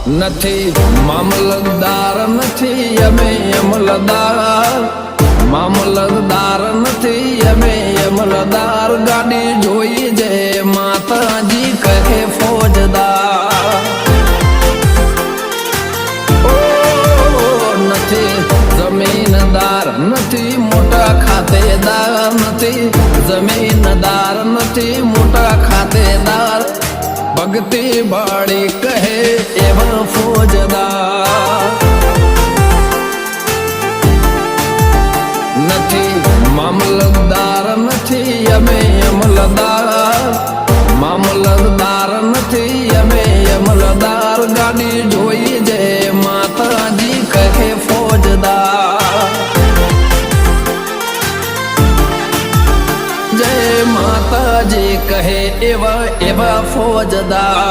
નથી મામલતદાર નથી અમે અમલદાર, મામલતદાર નથી અમે અમલદાર, ગાડી જોઈ જે માતાજી કહે ફોજદાર। નથી જમીનદાર નથી મોટા ખાતેદાર, નથી જમીનદાર નથી મોટા ખાતેદાર, ભક્તિ બાળી કહે એવા ફોજદાર। નથી મામલતદાર નથી અમે અમલદાર, મામલતદાર નથી અમે અમલદાર, ગાડી જોઈ જે માતાજી કહે ફોજદાર। જય માતાજી કહે એવા એવા ફોજદાર।